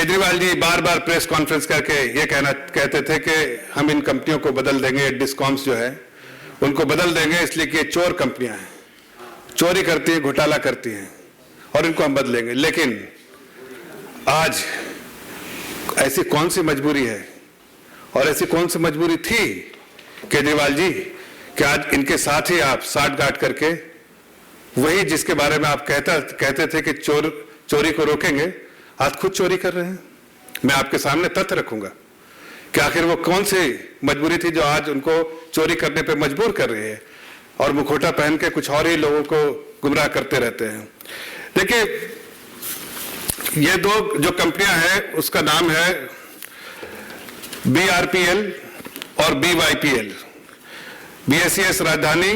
केजरीवाल जी बार बार press conference करके ये कहते थे कि हम इन कंपनियों को बदल देंगे, डिस्कॉम्स जो है उनको बदल देंगे इसलिए कि ये चोर कंपनियां हैं, चोरी करती हैं, घोटाला करती हैं और इनको हम बदलेंगे। लेकिन आज ऐसी कौन सी मजबूरी है और ऐसी कौन सी मजबूरी थी केजरीवाल जी कि आज इनके साथ ही आप साठगांठ करके वही जिसके बारे में आप कहते थे कि चोरी को रोकेंगे, आज खुद चोरी कर रहे हैं। मैं आपके सामने तथ्य रखूंगा कि आखिर वो कौन सी मजबूरी थी जो आज उनको चोरी करने पे मजबूर कर रही है और मुखौटा पहन के कुछ और ही लोगों को गुमराह करते रहते हैं। देखिए, ये दो जो कंपनियां हैं उसका नाम है BRPL और BYPL, BSES राजधानी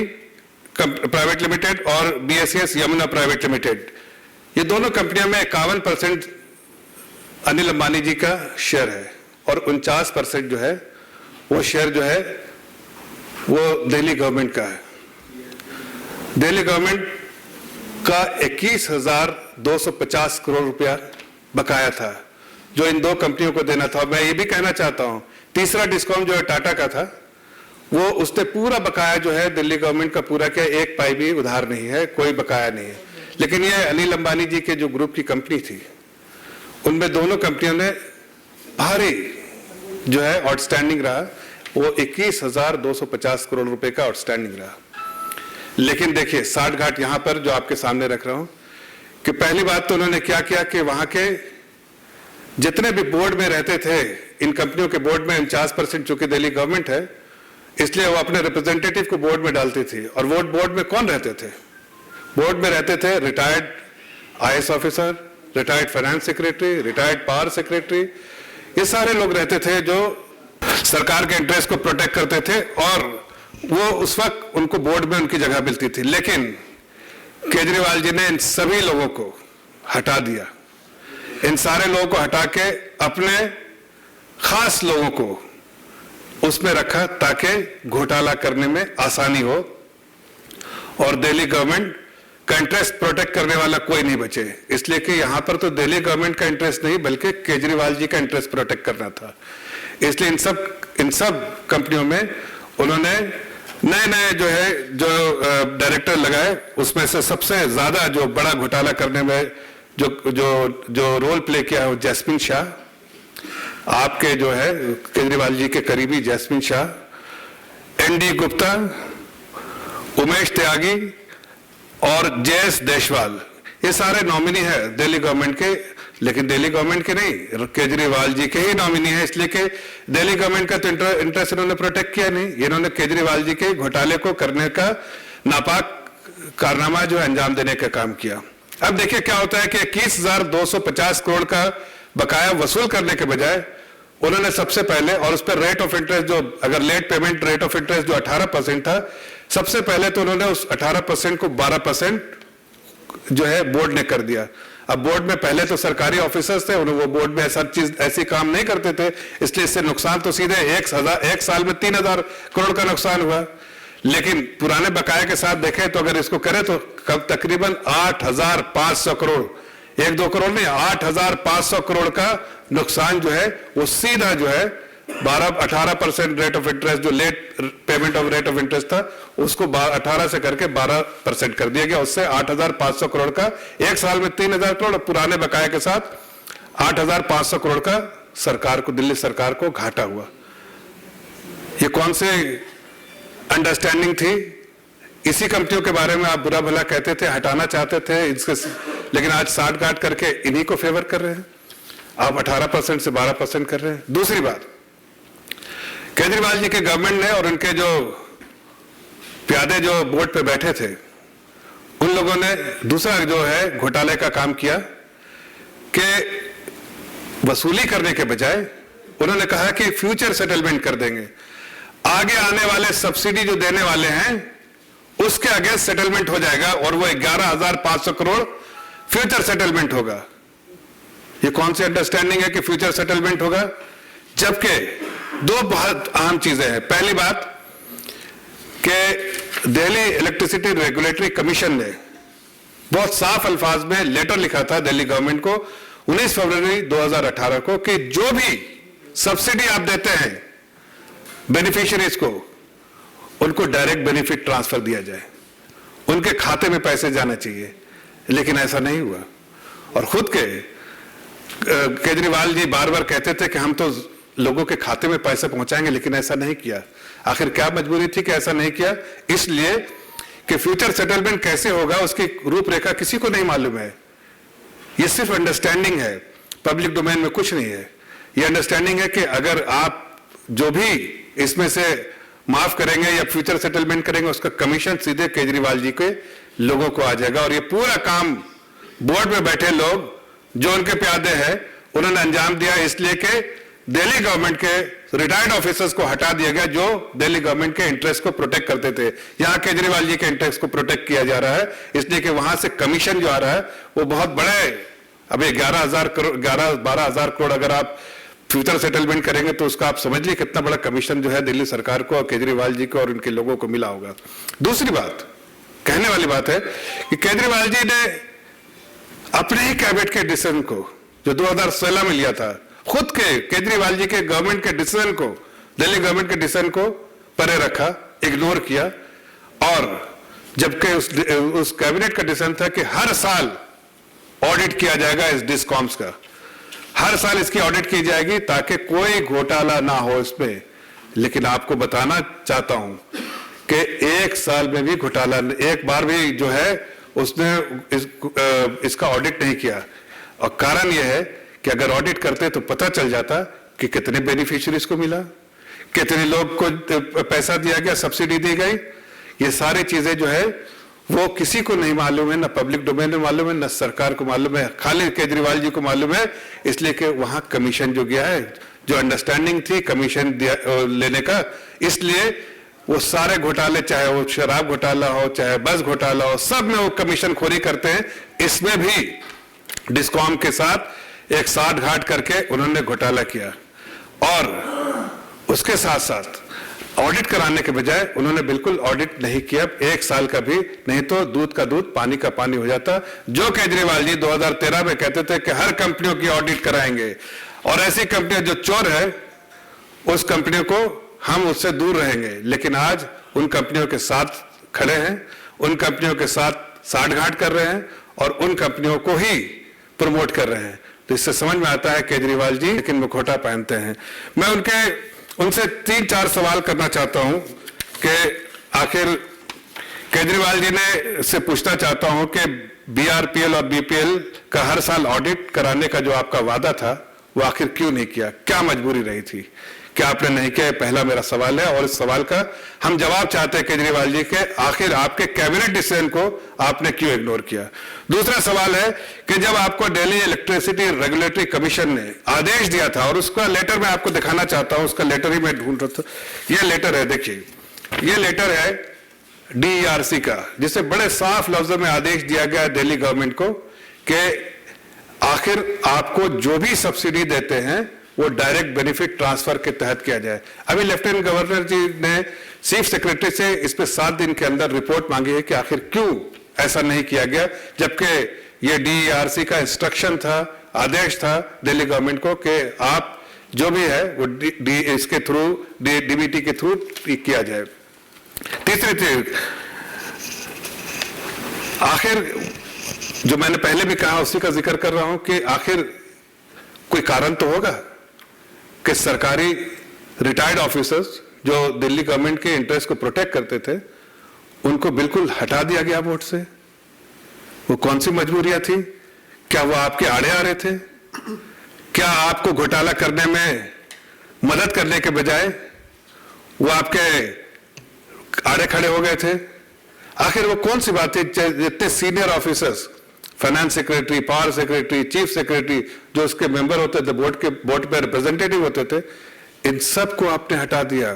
प्राइवेट लिमिटेड और BSES यमुना प्राइवेट लिमिटेड। ये दोनों कंपनियों में 51% अनिल अंबानी जी का शेयर है और 49% जो है वो शेयर जो है वो दिल्ली गवर्नमेंट का है। दिल्ली गवर्नमेंट का 21,250 करोड़ रुपया बकाया था जो इन दो कंपनियों को देना था। मैं ये भी कहना चाहता हूं, तीसरा डिस्कॉम जो है टाटा का था, वो उसने पूरा बकाया जो है दिल्ली गवर्नमेंट का पूरा किया, एक पाई भी उधार नहीं है, कोई बकाया नहीं है। लेकिन ये अनिल अंबानी जी के जो ग्रुप की कंपनी थी उनमें दोनों कंपनियों ने भारी जो है आउटस्टैंडिंग रहा, वो 21,250 करोड़ रुपए का आउटस्टैंडिंग रहा। लेकिन देखिए साठगांठ यहां पर जो आपके सामने रख रहा हूं कि पहली बात तो उन्होंने क्या किया कि वहां के जितने भी बोर्ड में रहते थे, इन कंपनियों के बोर्ड में 49% चूंकि दिल्ली गवर्नमेंट है इसलिए वो अपने रिप्रेजेंटेटिव को बोर्ड में डालती थी। और वो बोर्ड में कौन रहते थे? बोर्ड में रहते थे retired IAS officer, retired finance secretary, retired power secretary, ये सारे लोग रहते थे जो सरकार के इंटरेस्ट को प्रोटेक्ट करते थे और वो उस वक्त उनको बोर्ड में उनकी जगह मिलती थी। लेकिन केजरीवाल जी ने इन सभी लोगों को हटा दिया, इन सारे लोगों को हटा के अपने खास लोगों को उसमें रखा ताकि घोटाला करने में आसानी हो और दिल्ली गवर्नमेंट का इंटरेस्ट प्रोटेक्ट करने वाला कोई नहीं बचे। इसलिए कि यहां पर तो दिल्ली गवर्नमेंट का इंटरेस्ट नहीं बल्कि केजरीवाल जी का इंटरेस्ट प्रोटेक्ट करना था। इसलिए इन सब कंपनियों में उन्होंने नए जो डायरेक्टर लगाए, उसमें से सबसे ज्यादा जो बड़ा घोटाला करने में जो रोल प्ले किया है वो जैस्मिन शाह, आपके जो है केजरीवाल जी के करीबी जैस्मिन शाह, ND गुप्ता, उमेश त्यागी और JS देशवाल, ये सारे नॉमिनी है दिल्ली गवर्नमेंट के। लेकिन दिल्ली गवर्नमेंट के नहीं, केजरीवाल जी के ही नॉमिनी है, इसलिए कि दिल्ली गवर्नमेंट का तो इंटरेस्ट इन्होंने प्रोटेक्ट किया नहीं, इन्होंने केजरीवाल जी के घोटाले को करने का नापाक कारनामा जो अंजाम देने का काम किया। अब देखिए क्या होता है कि 21,250 करोड़ का बकाया वसूल करने के बजाय उन्होंने सबसे पहले, और उस पर रेट ऑफ इंटरेस्ट जो अगर late payment rate of interest जो 18% था, सबसे पहले तो उन्होंने उस 18% को 12% जो है बोर्ड ने कर दिया। अब बोर्ड में पहले तो सरकारी ऑफिसर्स थे, वो बोर्ड में ऐसी काम नहीं करते थे, इसलिए इससे नुकसान तो सीधे एक साल में 3,000 करोड़ का नुकसान हुआ। लेकिन पुराने बकाये के साथ देखें तो अगर इसको करें तो कब तकरीबन 8,500 करोड़, 1-2 करोड़ नहीं, 8,500 करोड़ का नुकसान जो है वो सीधा जो है 18% रेट ऑफ इंटरेस्ट, जो late payment of rate of interest था उसको 18 से करके 12% कर दिया गया। उससे 8,500 करोड़ का, एक साल में 3,000 करोड़, पुराने बकाये के साथ 8,500 करोड़ का सरकार को, दिल्ली सरकार को घाटा हुआ। ये कौन से अंडरस्टैंडिंग थी? इसी कंपनियों के बारे में आप बुरा भला कहते थे, हटाना चाहते थे इसके, लेकिन आज साठगांठ करके इन्हीं को फेवर कर रहे हैं। आप 18% से 12% कर रहे हैं। दूसरी बात, केजरीवाल जी के गवर्नमेंट ने और उनके जो प्यादे जो बोर्ड पे बैठे थे उन लोगों ने दूसरा जो है घोटाले का काम किया कि वसूली करने के बजाय उन्होंने कहा कि फ्यूचर सेटलमेंट कर देंगे, आगे आने वाले सब्सिडी जो देने वाले हैं उसके अगेंस्ट सेटलमेंट हो जाएगा और वो 11,500 करोड़ फ्यूचर सेटलमेंट होगा। ये कौन सी अंडरस्टैंडिंग है कि फ्यूचर सेटलमेंट होगा? जबकि दो बहुत अहम चीजें हैं। पहली बात कि दिल्ली इलेक्ट्रिसिटी रेगुलेटरी कमीशन ने बहुत साफ अल्फाज में लेटर लिखा था दिल्ली गवर्नमेंट को, 19 फरवरी 2018 को कि जो भी सब्सिडी आप देते हैं बेनिफिशियरीज को, उनको डायरेक्ट बेनिफिट ट्रांसफर दिया जाए, उनके खाते में पैसे जाना चाहिए। लेकिन ऐसा नहीं हुआ। और खुद के केजरीवाल जी बार बार कहते थे कि हम तो लोगों के खाते में पैसे पहुंचाएंगे, लेकिन ऐसा नहीं किया। आखिर क्या मजबूरी थी कि ऐसा नहीं किया? इसलिए कि फ्यूचर सेटलमेंट कैसे होगा उसकी रूपरेखा किसी को नहीं मालूम है। ये सिर्फ अंडरस्टैंडिंग है, पब्लिक डोमेन में कुछ नहीं है। ये अंडरस्टैंडिंग है कि अगर आप जो भी इसमें से माफ करेंगे या फ्यूचर सेटलमेंट करेंगे, उसका कमीशन सीधे केजरीवाल जी के लोगों को आ जाएगा। और ये पूरा काम बोर्ड में बैठे लोग जो उनके प्यादे हैं उन्होंने अंजाम दिया, इसलिए कि दिल्ली गवर्नमेंट के रिटायर्ड ऑफिसर्स को हटा दिया गया जो दिल्ली गवर्नमेंट के इंटरेस्ट को प्रोटेक्ट करते थे। यहां केजरीवाल जी के इंटरेस्ट को प्रोटेक्ट किया जा रहा है, इसलिए कि वहां से कमीशन जो आ रहा है वो बहुत बड़े, अभी 11,000 करोड़ 12,000 करोड़ अगर आप फ्यूचर सेटलमेंट करेंगे तो उसका आप समझ लीजिए कितना बड़ा कमीशन जो है दिल्ली सरकार को और केजरीवाल जी को और उनके लोगों को मिला होगा। दूसरी बात, कहने वाली बात है कि केजरीवाल जी ने अपने ही कैबिनेट के डिसीजन को जो 2016 में लिया था, खुद के केजरीवाल जी के गवर्नमेंट के डिसीजन को, दिल्ली गवर्नमेंट के डिसीजन को परे रखा, इग्नोर किया। और जबकि उस कैबिनेट का डिसीजन था कि हर साल ऑडिट किया जाएगा इस डिस्कॉम्स का, हर साल इसकी ऑडिट की जाएगी ताकि कोई घोटाला ना हो इसमें। लेकिन आपको बताना चाहता हूं कि एक साल में भी घोटाला, एक बार भी जो है उसने इसका ऑडिट नहीं किया। और कारण यह है कि अगर ऑडिट करते तो पता चल जाता कि कितने बेनिफिशियरीज को मिला, कितने लोग को पैसा दिया गया, सब्सिडी दी गई। ये सारी चीजें जो है वो किसी को नहीं मालूम है, ना पब्लिक डोमेन में मालूम है, ना सरकार को मालूम है, खाली केजरीवाल जी को मालूम है। इसलिए कि वहां कमीशन जो गया है, जो अंडरस्टैंडिंग थी कमीशन लेने का, इसलिए वो सारे घोटाले, चाहे वो शराब घोटाला हो, चाहे बस घोटाला हो, सब में वो कमीशन खोरी करते हैं। इसमें भी डिस्कॉम के साथ एक साठ घाट करके उन्होंने घोटाला किया। और उसके साथ साथ ऑडिट कराने के बजाय उन्होंने बिल्कुल ऑडिट नहीं किया, एक साल का भी नहीं, तो दूध का दूध पानी का पानी हो जाता। जो केजरीवाल जी 2013 में कहते थे कि हर कंपनियों की ऑडिट कराएंगे और ऐसी कंपनियां जो चोर है उस कंपनियों को हम उससे दूर रहेंगे, लेकिन आज उन कंपनियों के साथ खड़े हैं, उन कंपनियों के साथ साठगांठ कर रहे हैं और उन कंपनियों को ही प्रमोट कर रहे हैं। तो इससे समझ में आता है केजरीवाल जी लेकिन मुखौटा पहनते हैं। मैं उनसे 3-4 सवाल करना चाहता हूं कि आखिर केजरीवाल जी ने से पूछना चाहता हूं कि बीआरपीएल और बीपीएल का हर साल ऑडिट कराने का जो आपका वादा था वो आखिर क्यों नहीं किया? क्या मजबूरी रही थी? क्या आपने नहीं किया? पहला मेरा सवाल है और इस सवाल का हम जवाब चाहते हैं केजरीवाल जी के, आखिर आपके कैबिनेट डिसीजन को आपने क्यों इग्नोर किया? दूसरा सवाल है कि जब आपको दिल्ली इलेक्ट्रिसिटी रेगुलेटरी कमीशन ने आदेश दिया था, और उसका लेटर मैं आपको दिखाना चाहता हूं, उसका लेटर ही मैं ढूंढ रहा था, यह लेटर है, देखिए यह लेटर है डीईआरसी का, जिसे बड़े साफ लफ्जों में आदेश दिया गया दिल्ली गवर्नमेंट को कि आखिर आपको जो भी सब्सिडी देते हैं वो डायरेक्ट बेनिफिट ट्रांसफर के तहत किया जाए। अभी लेफ्टिनेंट गवर्नर जी ने चीफ सेक्रेटरी से इस पे 7 दिन के अंदर रिपोर्ट मांगी है कि आखिर क्यों ऐसा नहीं किया गया, जबकि ये डीईआरसी का इंस्ट्रक्शन था, आदेश था दिल्ली गवर्नमेंट को कि आप जो भी है वो इसके थ्रू डीबीटी के थ्रू किया जाए। तीसरी चीज, आखिर जो मैंने पहले भी कहा उसी का जिक्र कर रहा हूं कि आखिर कोई कारण तो होगा कि सरकारी रिटायर्ड ऑफिसर्स जो दिल्ली गवर्नमेंट के इंटरेस्ट को प्रोटेक्ट करते थे उनको बिल्कुल हटा दिया गया बोर्ड से। वो कौन सी मजबूरियां थी? क्या वो आपके आड़े आ रहे थे? क्या आपको घोटाला करने में मदद करने के बजाय वो आपके आड़े खड़े हो गए थे? आखिर वो कौन सी बात थी? जितने senior officers, finance secretary, power secretary, chief secretary, जो उसके मेंबर होते थे, बोर्ड पे रिप्रेजेंटेटिव होते थे, इन सब को आपने हटा दिया।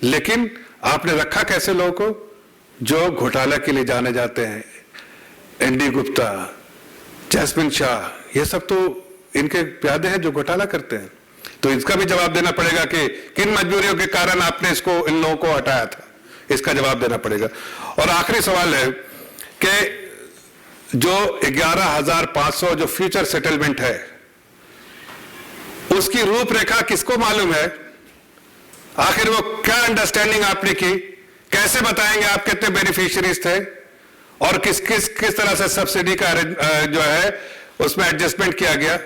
लेकिन आपने रखा कैसे लोगों को? जो घोटाला के लिए जाने जाते हैं, एनडी गुप्ता, जैस्मिन शाह, ये सब तो इनके प्यादे हैं जो घोटाला करते हैं। तो इसका भी जवाब देना पड़ेगा कि किन मजबूरियों के कारण आपने इसको, इन लोगों को हटाया था, इसका जवाब देना पड़ेगा। और आखिरी सवाल है कि जो 11,500 जो फ्यूचर सेटलमेंट है उसकी रूपरेखा किसको मालूम है? आखिर वो क्या अंडरस्टैंडिंग आपने की? कैसे बताएंगे आप कितने बेनिफिशियरीज थे और किस तरह से सब्सिडी का जो है उसमें एडजस्टमेंट किया गया?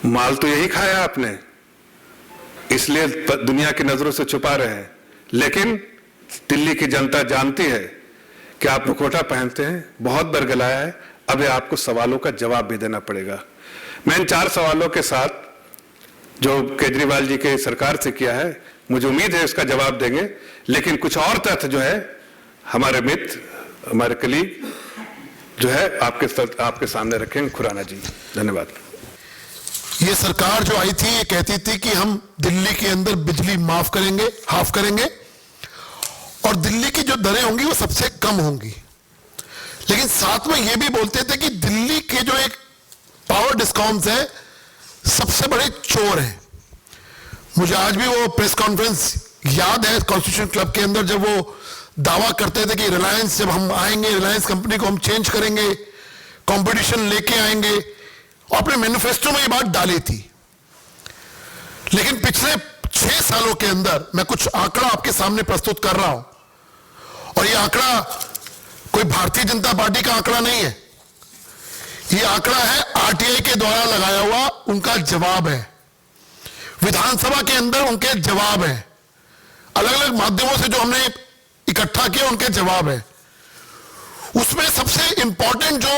माल तो यही खाया आपने, इसलिए दुनिया की नजरों से छुपा रहे हैं। लेकिन दिल्ली की जनता जानती है कि आप मुखौटा पहनते हैं, बहुत बरगलाया है। अब आपको सवालों का जवाब भी देना पड़ेगा। मैं इन 4 सवालों के साथ जो केजरीवाल जी के सरकार से किया है, मुझे उम्मीद है उसका जवाब देंगे। लेकिन कुछ और तथ्य जो है हमारे मित्र, हमारे कलीग जो है आपके सामने रखेंगे। खुराना जी, धन्यवाद। ये सरकार जो आई थी ये कहती थी कि हम दिल्ली के अंदर बिजली हाफ करेंगे और दिल्ली की जो दरें होंगी वो सबसे कम होंगी। लेकिन साथ में ये भी बोलते थे कि दिल्ली के जो एक पावर डिस्कॉम्स है सबसे बड़े चोर हैं। मुझे आज भी वो प्रेस कॉन्फ्रेंस याद है कॉन्स्टिट्यूशन क्लब के अंदर, जब वो दावा करते थे कि रिलायंस जब हम आएंगे, रिलायंस कंपनी को हम चेंज करेंगे, कंपटीशन लेके आएंगे, और अपने मैनिफेस्टो में ये बात डाली थी। लेकिन पिछले 6 सालों के अंदर मैं कुछ आंकड़ा आपके सामने प्रस्तुत कर रहा हूं, और ये आंकड़ा कोई भारतीय जनता पार्टी का आंकड़ा नहीं है, ये आंकड़ा है आरटीआई के द्वारा लगाया हुआ, उनका जवाब है। विधानसभा के अंदर उनके जवाब है, अलग अलग माध्यमों से जो हमने इकट्ठा किया उनके जवाब है। उसमें सबसे इंपॉर्टेंट जो,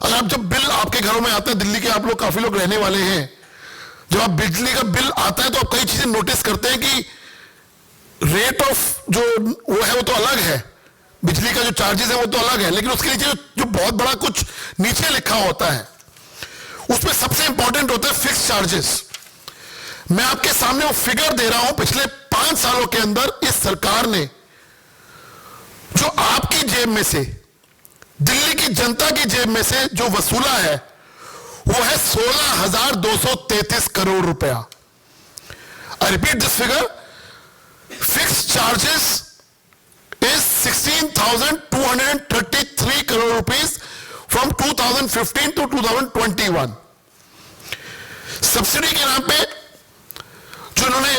अगर आप जब बिल आपके घरों में आता है, दिल्ली के आप लोग काफी लोग रहने वाले हैं, जब आप बिजली का बिल आता है तो आप कई चीजें नोटिस करते हैं कि रेट ऑफ जो वो है वो तो अलग है, बिजली का जो चार्जेस है वो तो अलग है, लेकिन उसके नीचे जो बहुत बड़ा कुछ नीचे लिखा होता है उसमें सबसे इंपॉर्टेंट होता है फिक्स चार्जेस। मैं आपके सामने वो फिगर दे रहा हूं, पिछले 5 सालों के अंदर इस सरकार ने जो आपकी जेब में से, दिल्ली की जनता की जेब में से जो वसूला है वो है 16,233 करोड़ रुपया। I repeat this figure, fix charges is 16,233 crore rupees from 2015 to 2021। Subsidy के नाम पे जो इन्होंने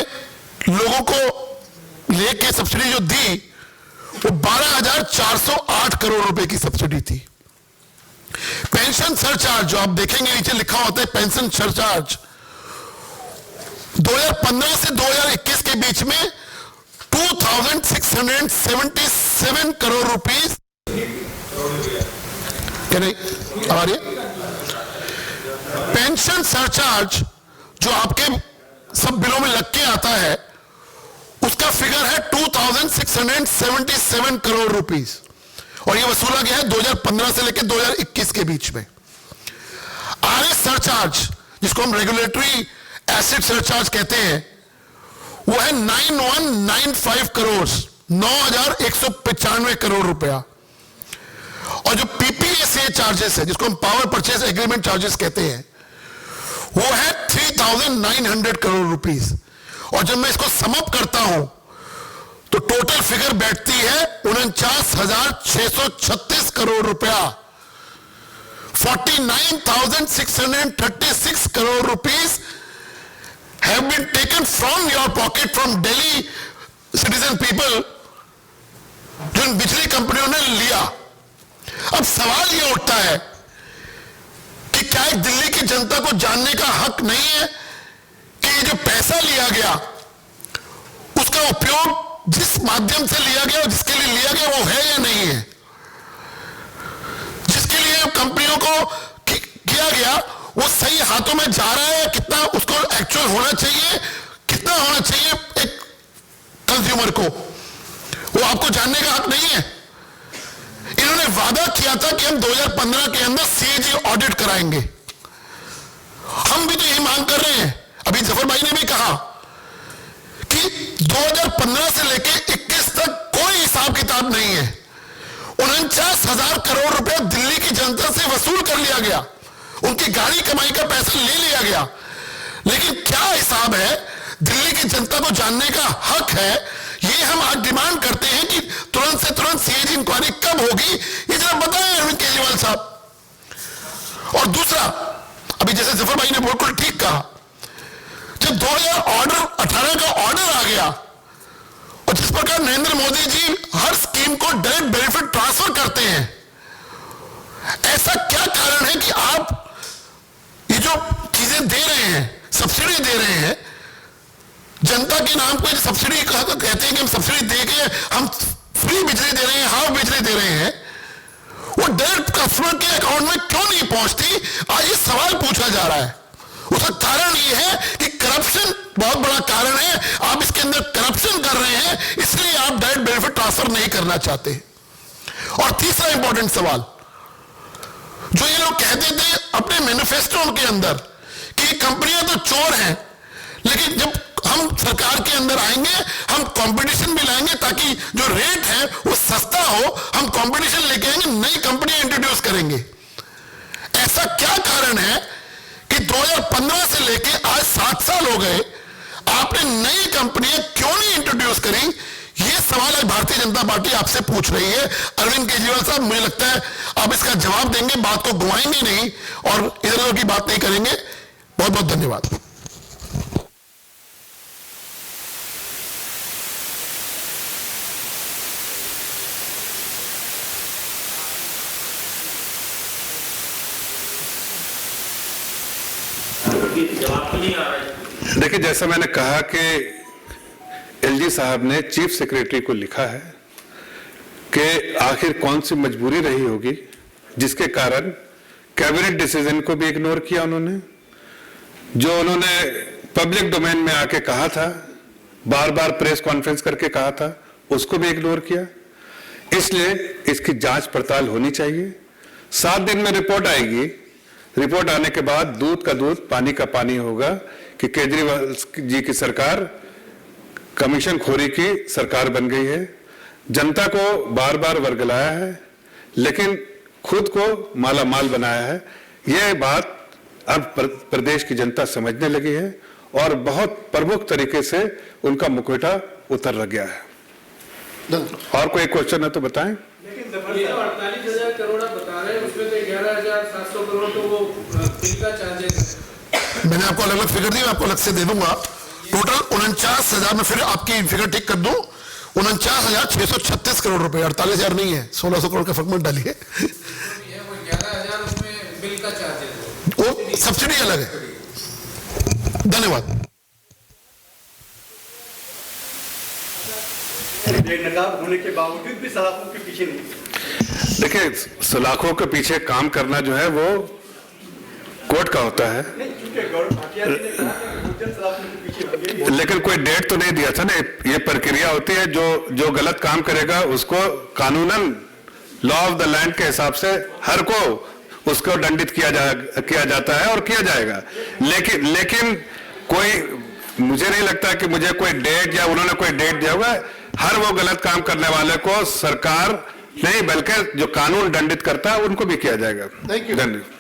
लोगों को लेके सब्सिडी जो दी वो 12,408 करोड़ रुपए की सब्सिडी थी। पेंशन सरचार्ज जो आप देखेंगे नीचे लिखा होता है पेंशन सरचार्ज, 2015 से 2021 के बीच में 2,677 करोड़ रुपीस, क्या नहीं आ रही है? पेंशन सरचार्ज जो आपके सब बिलों में लग के आता है उसका फिगर है 2,677 करोड़ रुपीस, और ये वसूला गया है 2015 से लेकर 2021 के बीच में। आरएस सरचार्ज जिसको हम रेगुलेटरी एसिड सरचार्ज कहते हैं वो है 9,195 करोड़, 9,195 करोड़ रुपया। और जो पीपीएसए चार्जेस है जिसको हम पावर परचेज एग्रीमेंट चार्जेस कहते हैं वो है 3,900 करोड़ रुपीस। और जब मैं इसको समअप करता हूं तो टोटल फिगर बैठती है 49,636 करोड़ रुपया। 49,636 crore rupees have been taken from your pocket, from Delhi citizen people, जो इन बिजली कंपनियों ने लिया। अब सवाल ये उठता है कि क्या दिल्ली की जनता को जानने का हक नहीं है कि ये जो पैसा लिया गया उसका उपयोग जिस माध्यम से लिया गया, जिसके लिए लिया गया वो है या नहीं है? जिसके लिए कंपनियों को किया गया वो सही हाथों में जा रहा है, कितना उसको एक्चुअल होना चाहिए, कितना होना चाहिए एक कंज्यूमर को, वो आपको जानने का हक नहीं है। इन्होंने वादा किया था कि हम 2015 के अंदर सीएजी ऑडिट कराएंगे, हम भी तो यही मांग कर रहे हैं। अभी जफर भाई ने भी कहा कि 2015 से लेकर 21 तक कोई हिसाब किताब नहीं है। 49,000 करोड़ रुपए दिल्ली की जनता से वसूल कर लिया गया, उनकी गाड़ी कमाई का पैसा ले लिया गया, लेकिन क्या हिसाब है दिल्ली की जनता को जानने का हक है। ये हम आज डिमांड करते हैं कि तुरंत से तुरंत सीएजी इंक्वायरी कब होगी ये जरा बताएं अरविंद केजरीवाल साहब। और दूसरा, अभी जैसे जफर भाई ने बिल्कुल ठीक कहा 2018 का ऑर्डर आ गया, और जिस प्रकार नरेंद्र मोदी जी हर स्कीम को डायरेक्ट बेनिफिट ट्रांसफर करते हैं, ऐसा क्या कारण है कि आप ये जो चीजें दे रहे हैं, सब्सिडी दे रहे हैं, जनता के नाम पे सब्सिडी कहते हैं कि हम सब्सिडी दे के हम फ्री बिजली दे रहे हैं, हाफ बिजली दे रहे हैं, वो डायरेक्ट कस्टमर के अकाउंट में क्यों नहीं पहुंचती? आज ये सवाल पूछा जा रहा है। उसका कारण ये है कि करप्शन बहुत बड़ा कारण है। आप इसके अंदर करप्शन कर रहे हैं, इसलिए आप डायरेक्ट बेनिफिट ट्रांसफर नहीं करना चाहते। और तीसरा इंपॉर्टेंट सवाल, जो ये लोग कहते थे अपने मैनिफेस्टो के अंदर कि कंपनियां तो चोर हैं, लेकिन जब हम सरकार के अंदर आएंगे हम कंपटीशन भी लाएंगे ताकि जो रेट है वो सस्ता हो, हम कंपटीशन लेके आएंगे, नई कंपनियां इंट्रोड्यूस करेंगे। ऐसा क्या कारण है कि 2015 से लेके आज 7 साल हो गए, आपने नई कंपनियां क्यों नहीं इंट्रोड्यूस करी? ये सवाल आज भारतीय जनता पार्टी आपसे पूछ रही है। अरविंद केजरीवाल साहब, मुझे लगता है आप इसका जवाब देंगे, बात को घुमाएंगे नहीं और इधर उधर की बात नहीं करेंगे। बहुत बहुत धन्यवाद। जवाब नहीं आ रहा है। देखिए, जैसा मैंने कहा कि एलजी साहब ने चीफ सेक्रेटरी को लिखा है कि आखिर कौन सी मजबूरी रही होगी जिसके कारण कैबिनेट डिसीजन को भी इग्नोर किया उन्होंने, जो उन्होंने पब्लिक डोमेन में आके कहा था, बार बार प्रेस कॉन्फ्रेंस करके कहा था, उसको भी इग्नोर किया। इसलिए इसकी जांच पड़ताल होनी चाहिए। 7 दिन में रिपोर्ट आएगी। रिपोर्ट आने के बाद दूध का दूध पानी का पानी होगा कि केजरीवाल जी की सरकार कमीशन खोरी की सरकार बन गई है, जनता को बार बार वर्गलाया है, लेकिन खुद को माला माल बनाया है। यह बात अब प्रदेश की जनता समझने लगी है और बहुत प्रमुख तरीके से उनका मुखौटा उतर गया है। और कोई क्वेश्चन है तो बताएं। लेकिन 48,000 करोड़ बता रहे हैं, उसमें तो 11,700 करोड़ तो वो बिल का चार्जेस है। मैंने आपको अलग अलग फिगर दी, मैं आपको अलग से दे दूंगा। टोटल 49,000 में फिर आपकी फिगर ठीक कर दूं, 49,636 करोड़ रुपए, 48,000 नहीं है, 1,600 करोड़ का फर्क मत डालिए। 11,000 उसमें बिल का चार्जेस, वो सब्सिडी अलग है। धन्यवाद। नकाब होने के बावजूद भी सलाखों के पीछे नहीं। देखिए, सलाखों के पीछे काम करना जो है वो कोर्ट का होता है, लेकिन कोई डेट तो नहीं दिया था ना। ये प्रक्रिया होती है, जो गलत काम करेगा उसको कानूनन लॉ ऑफ द लैंड के हिसाब से हर को उसको दंडित किया जाता है और किया जाएगा। लेकिन कोई, मुझे नहीं लगता कि मुझे कोई डेट या उन्होंने कोई डेट दिया होगा। हर वो गलत काम करने वाले को सरकार नहीं बल्कि जो कानून दंडित करता है उनको भी किया जाएगा। धन्यवाद।